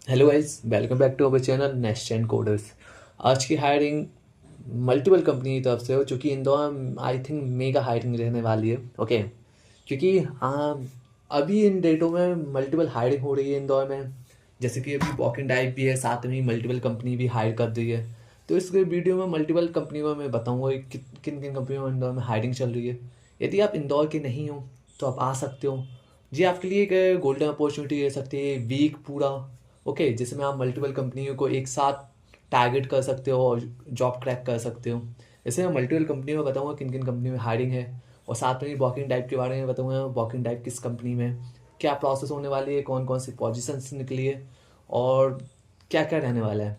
Hello guys, welcome back to our channel next gen coders. आज की hiring multiple company की तरफ से हो चूँकि Indore I think mega hiring रहने वाली है। ओके, क्योंकि अभी इन डेटों में मल्टीपल हायरिंग हो रही है इंदौर में। जैसे कि अभी वॉक इन डाइव भी है, साथ में ही मल्टीपल कंपनी भी हायर कर रही है। तो इस वीडियो में मल्टीपल कंपनियों में मैं बताऊँगा कि किन किन कंपनियों में इंदौर में हायरिंग चल रही है। यदि आप इंदौर के नहीं हो तो आप आ सकते हो। जी, आपके लिए एक गोल्डन अपॉर्चुनिटी रह सकती है वीक पूरा। ओके, जिसमें आप मल्टीपल कंपनियों को एक साथ टारगेट कर सकते हो और जॉब क्रैक कर सकते हो। इसमें मैं मल्टीपल कंपनियों में बताऊंगा किन किन कंपनी में हायरिंग है, और साथ में ही वॉकिंग टाइप के बारे में बताऊंगा वॉकिंग टाइप किस कंपनी में क्या प्रोसेस होने वाली है, कौन कौन सी पोजीशंस निकली है और क्या क्या रहने वाला है।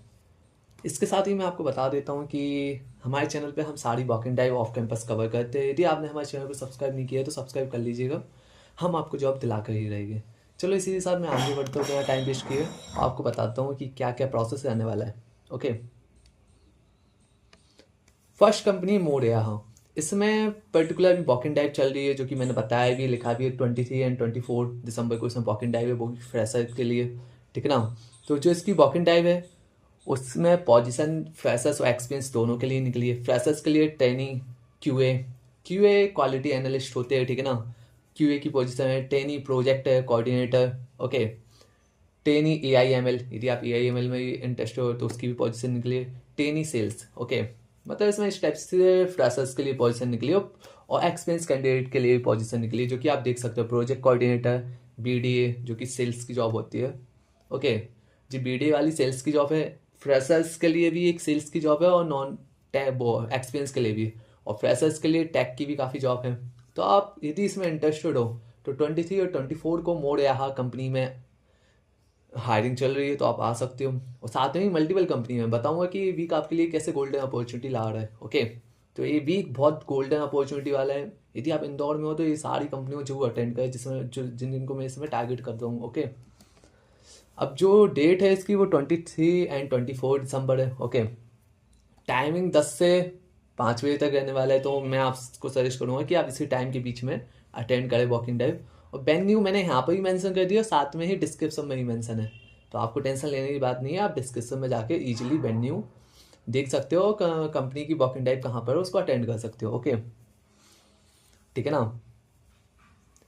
इसके साथ ही मैं आपको बता देता हूँ कि हमारे चैनल पे हम सारी walking type off campus cover करते हैं। यदि आपने हमारे चैनल को सब्सक्राइब नहीं किया है तो सब्सक्राइब कर लीजिएगा, हम आपको जॉब दिला कर ही रहेंगे। चलो इसी के साथ मैं आगे बढ़ता हूँ, बिना टाइम वेस्ट किए आपको बताता हूँ कि क्या क्या प्रोसेस रहने वाला है। ओके, फर्स्ट कंपनी मोरिया। हाँ, इसमें पर्टिकुलर वॉकिंग टाइप चल रही है, जो कि मैंने बताया भी, लिखा भी है 23 एंड 24 दिसंबर को इसमें वॉकिंग टाइप है, वो भी फ्रेशर के लिए। ठीक है ना। तो जो इसकी वॉकिंग टाइप है उसमें पोजीशन फ्रेशर्स और एक्सपीरियंस दोनों के लिए निकली है। फ्रेशर्स के लिए trainee QA QA quality analyst होते हैं। ठीक है ना। क्यूए की पोजीशन है, trainee project coordinator. Okay, trainee A I M L, यदि आप ए आई एम एल में इंटरेस्ट हो तो उसकी भी पोजीशन निकली है। टेनी सेल्स। ओके, मतलब इसमें इस टाइप से फ्रेशर्स के लिए पोजीशन निकली हो और एक्सपीरियंस कैंडिडेट के लिए भी पोजीशन निकली है, जो कि आप देख सकते हो। Project coordinator B D A, जो कि सेल्स की जॉब होती है। ओके, जी बी डी ए वाली सेल्स की जॉब है। फ्रेशर्स के लिए भी एक सेल्स की जॉब है और नॉन टैब वो एक्सपीरियंस के लिए भी, और फ्रेशर्स के लिए टैग की भी काफ़ी जॉब है। तो आप यदि इसमें इंटरेस्टेड हो तो 23 और 24 को मोड़ यहाँ कंपनी में हायरिंग चल रही है, तो आप आ सकते हो। और साथ में ही मल्टीपल कंपनी में बताऊंगा कि ये वीक आपके लिए कैसे गोल्डन अपॉर्चुनिटी ला रहा है। ओके, तो ये वीक बहुत गोल्डन अपॉर्चुनिटी वाला है। यदि आप इंदौर में हो तो ये सारी कंपनियों को जरूर अटेंड करें, जिसमें जो जिन को मैं इसमें टारगेट कर दूँगा। ओके, अब जो डेट है इसकी वो 23 एंड 24 दिसंबर है। ओके, टाइमिंग 10 से 5 बजे तक रहने वाला है, तो मैं आपको सजेस्ट करूँगा कि आप इसी टाइम के बीच में अटेंड करें वॉकिंग ड्राइव। और वेन्यू मैंने यहाँ पर भी मेंशन कर दिया, साथ में ही डिस्क्रिप्शन में भी मेंशन है, तो आपको टेंशन लेने की बात नहीं है। आप डिस्क्रिप्शन में जाके इजीली वेन्यू देख सकते हो, कंपनी की वॉकिंग ड्राइव कहाँ पर है उसको अटेंड कर सकते हो। ओके, ठीक है ना।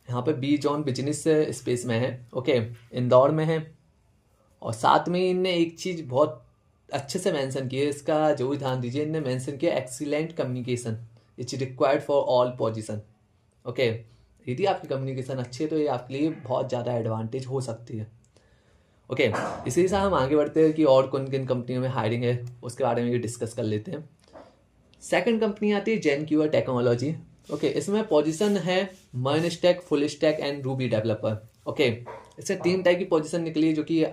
यहाँ पे बी जॉन बिजनेस स्पेस में है। ओके, इंदौर में है। और साथ में इनने एक चीज़ बहुत अच्छे से मेंशन की है, इसका जरूर ध्यान दीजिए। इनने मेंशन किया excellent communication it's required for all position. Okay, यदि आपकी कम्युनिकेशन अच्छी है तो ये आपके लिए बहुत ज़्यादा एडवांटेज हो सकती है। ओके, इसी के साथ हम आगे बढ़ते हैं कि और किन किन कंपनियों में हायरिंग है उसके बारे में भी डिस्कस कर लेते हैं। सेकंड कंपनी आती है जेन क्यूआर टेक्नोलॉजी। ओके, इसमें पोजीशन है MERN stack, full stack and Ruby developer. Okay, इससे 3 टाइप की पोजीशन निकली है, जो कि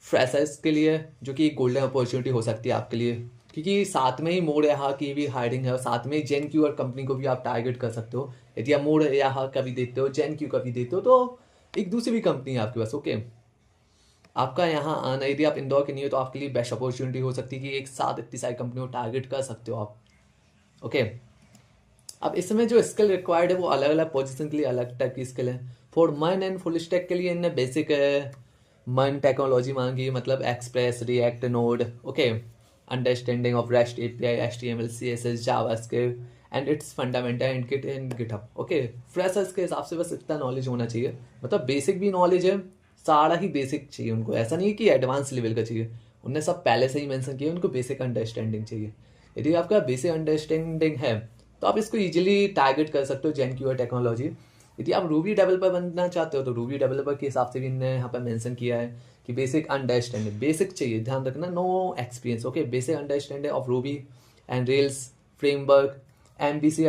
फ्रेशर्स के लिए, जो कि एक गोल्डन अपॉर्चुनिटी हो सकती है आपके लिए, क्योंकि साथ में ही मोड़ यहाँ की भी हायरिंग है और साथ में ही जेन क्यू और कंपनी को भी आप टारगेट कर सकते हो। यदि आप मोड़ यहाँ का भी देते हो, जेन क्यू का भी देते हो, तो एक दूसरी भी कंपनी है आपके पास। ओके, आपका यहाँ आना, यदि आप इंदौर के नहीं हो तो आपके लिए बेस्ट अपॉर्चुनिटी हो सकती है कि एक साथ इतनी सारी कंपनियों को टारगेट कर सकते हो आप। ओके, अब इसमें जो स्किल रिक्वायर्ड है वो अलग अलग पोजीशन के लिए अलग टाइप की स्किल है। फॉर मन एंड फुल स्टैक के लिए इनने बेसिक मन टेक्नोलॉजी मांगी, मतलब Express, React, Node. Okay, understanding of REST API, HTML, CSS, JavaScript and its fundamental and Git in GitHub. Okay, freshers के हिसाब से बस इतना नॉलेज होना चाहिए, मतलब बेसिक भी नॉलेज है, सारा ही बेसिक चाहिए उनको। ऐसा नहीं है कि एडवांस लेवल का चाहिए, उनने सब पहले से ही मेंशन किया, उनको बेसिक अंडरस्टैंडिंग चाहिए। यदि आपका बेसिक अंडरस्टैंडिंग है तो आप इसको इजीली टारगेट कर सकते हो, जेन क्यू टेक्नोलॉजी। यदि आप रूबी डेवलपर बनना चाहते हो तो रूबी डेवलपर के हिसाब से भी इन्होंने यहाँ पर मेंशन किया है कि बेसिक अंडरस्टैंडिंग, बेसिक चाहिए, ध्यान रखना, no experience. Okay, basic understanding of Ruby and Rails framework, MVC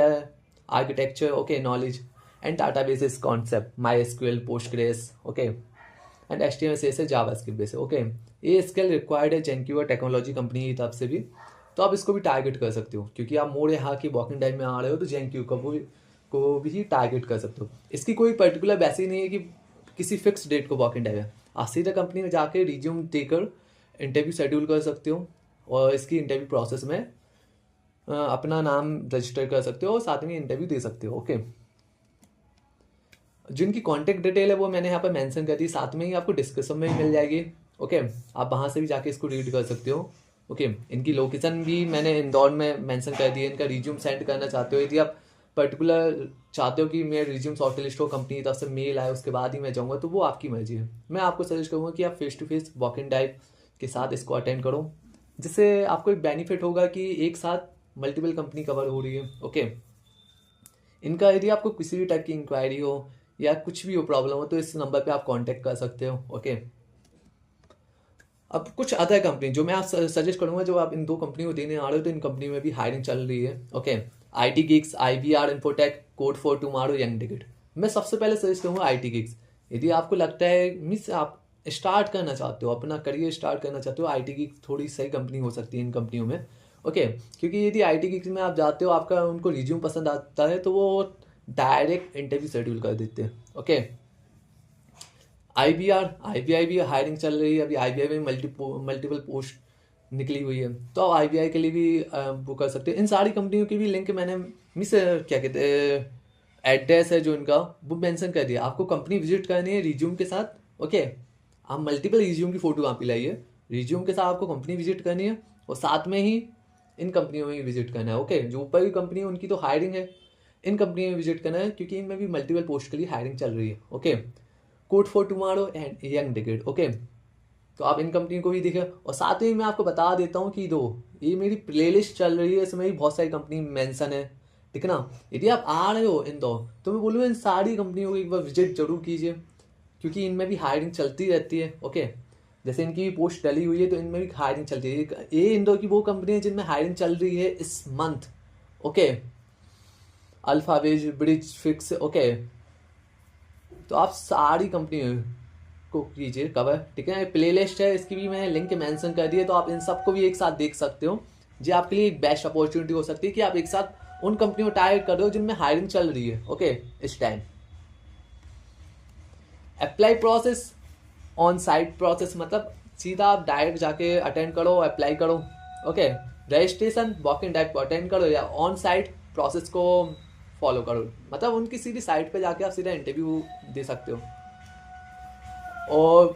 architecture. Okay, knowledge and databases concept, my SQL, Postgres. Okay, and HTML CSS JavaScript basic. Okay, ये skill required है जेनक्यू और technology company की तरफ से भी, तो आप इसको भी टारगेट कर सकते हो, क्योंकि आप मोड़ यहाँ की वॉकिंग टाइम में आ रहे हो तो जेनक्यू को भी टारगेट कर सकते हो। इसकी कोई पर्टिकुलर वैसे नहीं है कि किसी फिक्स डेट को वॉकिंग टाइम है। आप सीधा कंपनी में जाके रिज्यूम देकर इंटरव्यू शेड्यूल कर सकते हो और इसकी इंटरव्यू प्रोसेस में अपना नाम रजिस्टर कर सकते हो और साथ में इंटरव्यू दे सकते हो। ओके, जिनकी कॉन्टैक्ट डिटेल है वो मैंने यहाँ पर मेंशन कर दी, साथ में ही आपको डिस्क्रिप्शन में ही मिल जाएगी। ओके, आप वहाँ से भी जाके इसको रीड कर सकते हो। ओके, इनकी लोकेशन भी मैंने इंदौर में मेंशन कर दी है। इनका रिज्यूम सेंड करना चाहते हो, यदि आप पर्टिकुलर चाहते हो कि मेरे रिज्यूम शॉर्टलिस्ट हो, कंपनी की तरफ से मेल आए उसके बाद ही मैं जाऊँगा, तो वो आपकी मर्जी है। मैं आपको सजेस्ट करूँगा कि आप face to face walk in drive के साथ इसको अटेंड करो, जिससे आपको एक बेनिफिट होगा कि एक साथ मल्टीपल कंपनी कवर हो रही है। ओके, इनका यदि आपको किसी भी टाइप की इंक्वायरी हो या कुछ भी हो, प्रॉब्लम हो, तो इस नंबर पे आप कांटेक्ट कर सकते हो। ओके, अब कुछ अदर कंपनी जो मैं आप सजेस्ट करूंगा, जो आप इन दो कंपनी को देने आ रहे हो, तो इन कंपनी में भी हायरिंग चल रही है। Okay, IT gigs, IBR infotech, code for tomorrow, young ticket. मैं सबसे पहले सजेस्ट करूंगा IT गिग्स। यदि आपको लगता है मिस आप स्टार्ट करना चाहते हो, अपना करियर स्टार्ट करना चाहते हो, IT गिग्स थोड़ी सही कंपनी हो सकती है इन कंपनियों में। ओके, क्योंकि यदि IT गिग्स में आप जाते हो, आपका उनको रिज्यूम पसंद आता है, तो वो डायरेक्ट इंटरव्यू शेड्यूल कर देते हैं। ओके, IBI भी हायरिंग चल रही है अभी। IBI में मल्टीपल पोस्ट निकली हुई है, तो आप IBI के लिए भी वो कर सकते हैं। इन सारी कंपनियों की भी लिंक मैंने क्या कहते हैं, एड्रेस है जो इनका, वो मेंशन कर दिया। आपको कंपनी विजिट करनी है रिज्यूम के साथ। ओके, आप मल्टीपल रिज्यूम की फोटो वहाँ पे लाइए, रिज्यूम के साथ आपको कंपनी विजिट करनी है, और साथ में ही इन कंपनियों में भी विजिट करना है। ओके, जो ऊपर की कंपनी है उनकी तो हायरिंग है, इन कंपनियों में विजिट करना है, क्योंकि इनमें भी मल्टीपल पोस्ट के लिए हायरिंग चल रही है। Okay, code for tomorrow and young decade. Okay, तो आप इन कंपनी को भी देखें, और साथ ही मैं आपको बता देता हूँ कि ये मेरी प्लेलिस्ट चल रही है, इसमें भी बहुत सारी कंपनी मेंशन है, ठीक है ना। यदि आप आ रहे हो इंदौर, तो मैं बोलूँगा इन सारी कंपनियों को एक बार विजिट जरूर कीजिए, क्योंकि इनमें भी हायरिंग चलती रहती है। ओके, जैसे इनकी पोस्ट डली हुई है, तो इनमें भी हायरिंग चलती है। ये इंदौर की वो कंपनी है जिनमें हायरिंग चल रही है इस month. Okay, Alphaways, bridge fix. Okay, तो आप सारी कंपनी को कीजिए कवर, ठीक है। प्लेलिस्ट है, इसकी भी मैंने लिंक मेंशन कर दी है, तो आप इन सबको भी एक साथ देख सकते हो। जी, आपके लिए एक बेस्ट अपॉर्चुनिटी हो सकती है कि आप एक साथ उन कंपनियों को टारगेट कर रहे हो जिनमें हायरिंग चल रही है। ओके, इस time apply process, on site process, मतलब सीधा आप डायरेक्ट जाके अटेंड करो, अप्लाई करो। Okay, registration walk in direct attend करो, या ऑन साइट प्रोसेस को फॉलो करो, मतलब उनकी सीधी साइट पे जाके आप सीधा इंटरव्यू दे सकते हो। और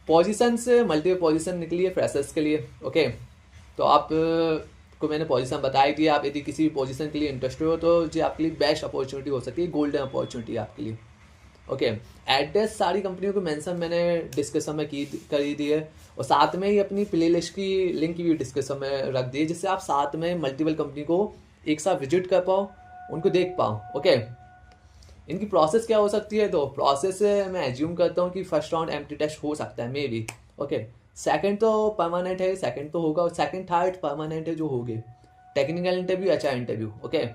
पोजीशन से मल्टीपल पोजीशन निकली है फ्रेशर्स के लिए। ओके, तो आप को मैंने पोजीशन बताई थी, आप यदि किसी भी पोजीशन के लिए इंटरेस्टेड हो, तो जी आपके लिए बेस्ट अपॉर्चुनिटी हो सकती है, गोल्डन अपॉर्चुनिटी आपके लिए। ओके, एड्रेस सारी कंपनियों को मेंशन मैंने डिस्क्रिप्शन में करी दी है, और साथ में ही अपनी प्लेलिस्ट की लिंक भी डिस्क्रिप्शन में रख दी है, जिससे आप साथ में मल्टीपल कंपनी को एक साथ विजिट कर पाओ, उनको देख पाओ। ओके, इनकी प्रोसेस क्या हो सकती है, तो प्रोसेस मैं एज्यूम करता हूँ कि फर्स्ट राउंड एम्प्टी टेस्ट हो सकता है मे बी। ओके, सेकंड तो परमानेंट है, सेकंड तो होगा, और सेकंड थर्ड परमानेंट है जो होगी। टेक्निकल इंटरव्यू, अच्छा इंटरव्यू। ओके,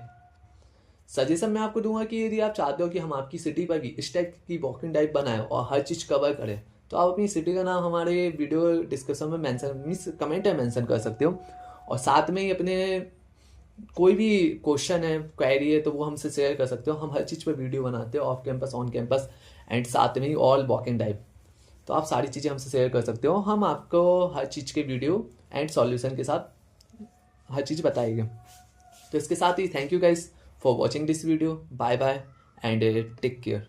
सजेशन मैं आपको दूंगा कि यदि आप चाहते हो कि हम आपकी सिटी पर भी इस टाइप की वॉकिंग टाइप बनाए और हर चीज़ कवर करें, तो आप अपनी सिटी का नाम हमारे वीडियो डिस्क्रिप्शन में मेंशन मीन्स कमेंट में मेंशन कर सकते हो, और साथ में ही अपने कोई भी क्वेश्चन है, क्वेरी है, तो वो हमसे शेयर कर सकते हो। हम हर चीज़ पर वीडियो बनाते हो, off campus, on campus, and साथ में ही ऑल वॉकिंग टाइप, तो आप सारी चीज़ें हमसे शेयर कर सकते हो। हम आपको हर चीज़ के वीडियो एंड सॉल्यूशन के साथ हर चीज़ बताएंगे। तो इसके साथ ही thank you guys for watching this video. Bye bye and take care.